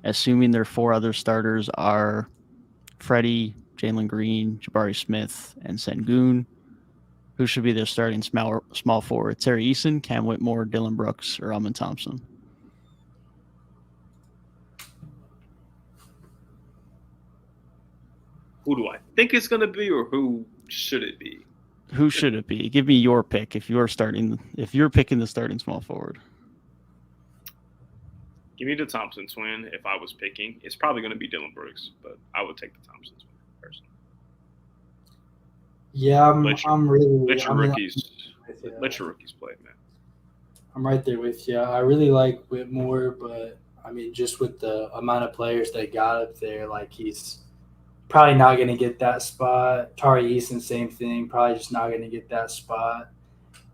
assuming their 4 other starters are Freddie, Jalen Green, Jabari Smith, and Sengun, who should be their starting small forward? Terry Eason, Cam Whitmore, Dylan Brooks, or Almond Thompson? Who do I think it's going to be, or who should it be? Who should it be? Give me your pick if you're picking the starting small forward. Give me the Thompson twin if I was picking. It's probably going to be Dylan Brooks, but I would take the Thompson twin personally. Yeah, Let your, I'm really. let your I mean, rookies let your rookies play, man. I'm right there with you. I really like Whitmore, but I mean, just with the amount of players they got up there, like he's probably not going to get that spot. Tari Eason, same thing, probably just not going to get that spot.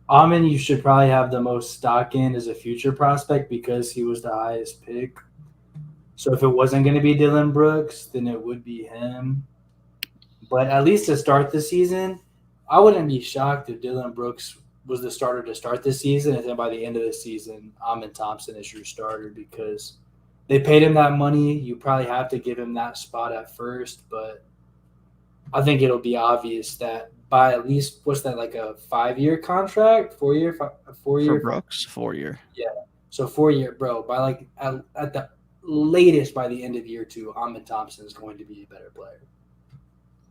Amon, you should probably have the most stock in as a future prospect because he was the highest pick. So if it wasn't going to be Dylan Brooks, then it would be him. But at least to start the season, I wouldn't be shocked if Dylan Brooks was the starter to start the season, and then by the end of the season, Amon Thompson is your starter because they paid him that money. You probably have to give him that spot at first, but I think it'll be obvious that by at least what's that, like a 5-year contract, 4-year, 4-year For Brooks, 4-year. Yeah, so 4-year, bro. By like at the latest by the end of year 2, Amon Thompson is going to be a better player.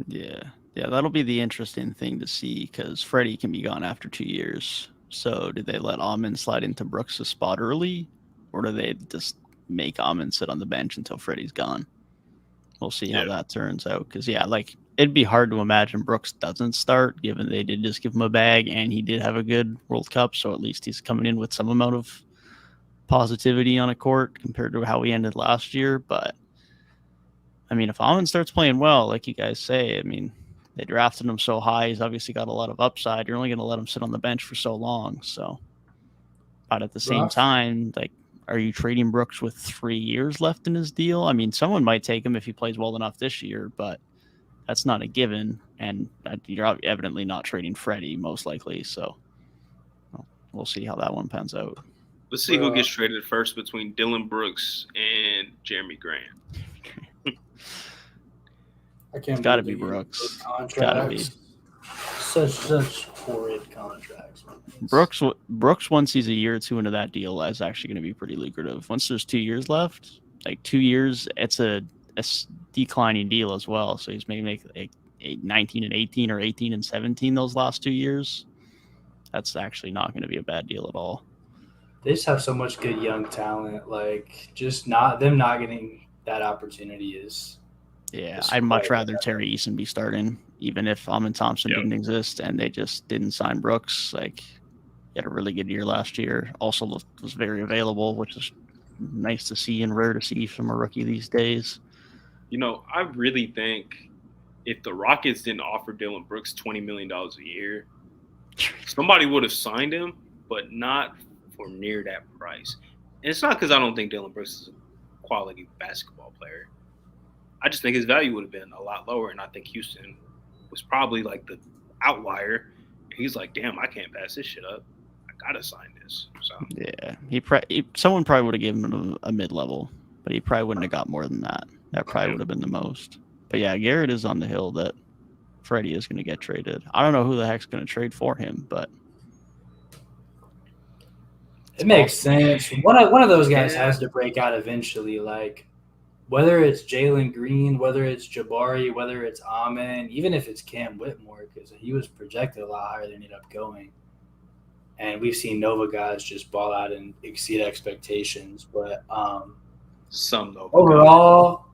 Yeah, that'll be the interesting thing to see because Freddie can be gone after 2 years. So, did they let Amon slide into Brooks' spot early, or do they just make Amon sit on the bench until Freddie's gone? We'll see how that turns out. Because it'd be hard to imagine Brooks doesn't start, given they did just give him a bag and he did have a good World Cup. So at least he's coming in with some amount of positivity on a court compared to how he ended last year. But I mean, if Amon starts playing well, like you guys say, I mean, they drafted him so high. He's obviously got a lot of upside. You're only going to let him sit on the bench for so long. So, but at the same time, like, are you trading Brooks with 3 years left in his deal? I mean, someone might take him if he plays well enough this year, but that's not a given. And you're evidently not trading Freddie, most likely. So, we'll see how that one pans out. Let's see who gets traded first between Dylan Brooks and Jeremy Grant. I can't. It's got to be Brooks. Got to be. Such horrid contracts. Brooks, once he's a year or two into that deal, is actually going to be pretty lucrative. Once there's 2 years left, like 2 years, it's a declining deal as well. So he's maybe make 19 and 18 or 18 and 17 those last 2 years. That's actually not going to be a bad deal at all. They just have so much good young talent. Like, just not getting that opportunity is. Yeah, I'd much rather Terry Eason be starting, even if Amon Thompson didn't exist and they just didn't sign Brooks. Like, he had a really good year last year. Also was very available, which is nice to see and rare to see from a rookie these days. You know, I really think if the Rockets didn't offer Dylan Brooks $20 million a year, somebody would have signed him, but not for near that price. And it's not because I don't think Dylan Brooks is a quality basketball player. I just think his value would have been a lot lower, and I think Houston was probably like the outlier. He's like, damn, I can't pass this shit up. I gotta sign this. So yeah, someone probably would have given him a mid-level, but he probably wouldn't have got more than that. That probably would have been the most. But yeah, Garrett is on the hill that Freddie is going to get traded. I don't know who the heck's going to trade for him, but it makes sense. One of those guys has to break out eventually. Like, whether it's Jalen Green, whether it's Jabari, whether it's Amon, even if it's Cam Whitmore, because he was projected a lot higher than he ended up going. And we've seen Nova guys just ball out and exceed expectations. But some Nova overall,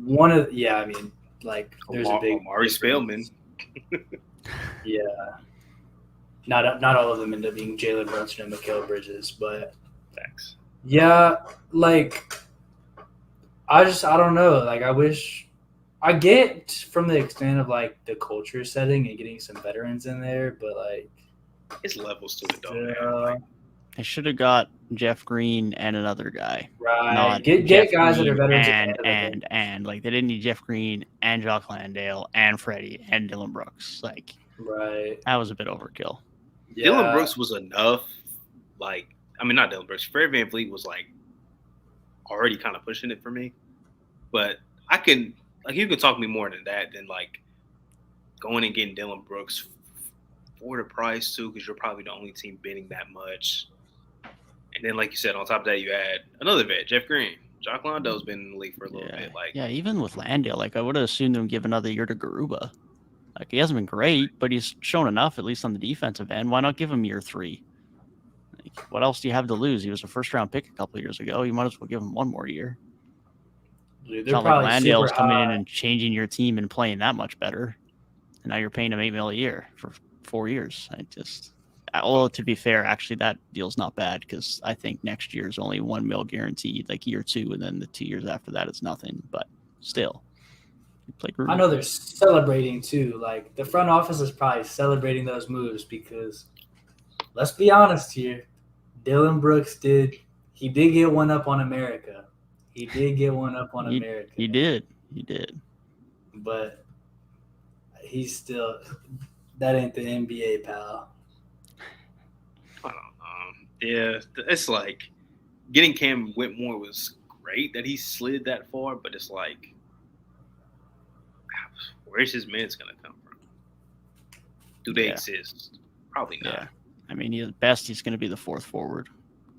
there's a big Amari Spellman. Yeah. Not all of them end up being Jalen Brunson and Mikal Bridges, but thanks. Yeah, like I don't know. Like, I get from the extent of like the culture setting and getting some veterans in there, but like it's levels to it, though. Man. They should have got Jeff Green and another guy. Right. Get guys that are veterans and like they didn't need Jeff Green and Jock Landale and Freddie and Dylan Brooks. Like, right. That was a bit overkill. Yeah. Dylan Brooks was enough. Like, I mean, not Dylan Brooks. Fred VanVleet was like already kind of pushing it for me. But I can you can talk me more than that than like going and getting Dylan Brooks for the price too, because you're probably the only team bidding that much. And then, like you said, on top of that, you add another vet, Jeff Green. Jock Londo's been in the league for a little bit. Like, yeah, even with Landale, like I would have assumed him give another year to Garuba. Like he hasn't been great, but he's shown enough, at least on the defensive end. Why not give him year 3? Like, what else do you have to lose? He was a first-round pick a couple of years ago. You might as well give him one more year. Dude, It's they're not like probably Landale's super coming in high. and changing your team and playing that much better. And now you're paying him $8 million a year for 4 years. Although to be fair, actually that deal's not bad because I think next year is only $1 million guaranteed, like year 2, and then the 2 years after that is nothing. But still, you play I Groove. know they're celebrating too. Like the front office is probably celebrating those moves because let's be honest here, Dylan Brooks did get one up on America. He did get one up on America. He did. But he's still that ain't the NBA, pal. I don't know. Yeah, it's like getting Cam Whitmore was great that he slid that far, but it's like, where's his minutes gonna come from? Do they exist? Probably not. Yeah. I mean, at best, he's going to be the 4th forward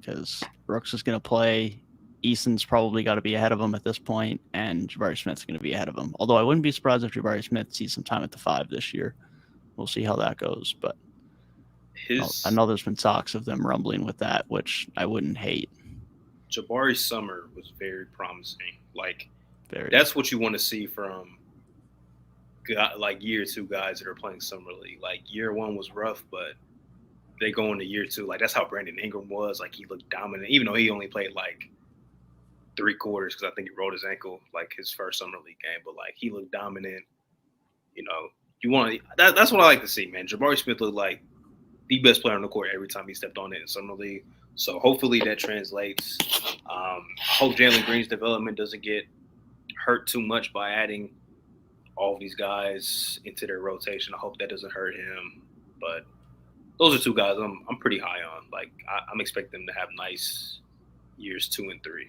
because Brooks is going to play. Eason's probably got to be ahead of him at this point, and Jabari Smith's going to be ahead of him. Although I wouldn't be surprised if Jabari Smith sees some time at the 5 this year. We'll see how that goes. But I know there's been talks of them rumbling with that, which I wouldn't hate. Jabari's summer was very promising. Like, very. That's what you want to see from like year 2 guys that are playing summer league. Like year 1 was rough, but they go into year 2. Like that's how Brandon Ingram was. Like he looked dominant, even though he only played like 3 quarters because I think he rolled his ankle like his first summer league game. But like he looked dominant. You know, you want that's what I like to see, man. Jabari Smith looked like the best player on the court every time he stepped on it in summer league. So hopefully that translates. I hope Jalen Green's development doesn't get hurt too much by adding all of these guys into their rotation. I hope that doesn't hurt him. But those are 2 guys I'm pretty high on. Like I'm expecting them to have nice years 2 and 3.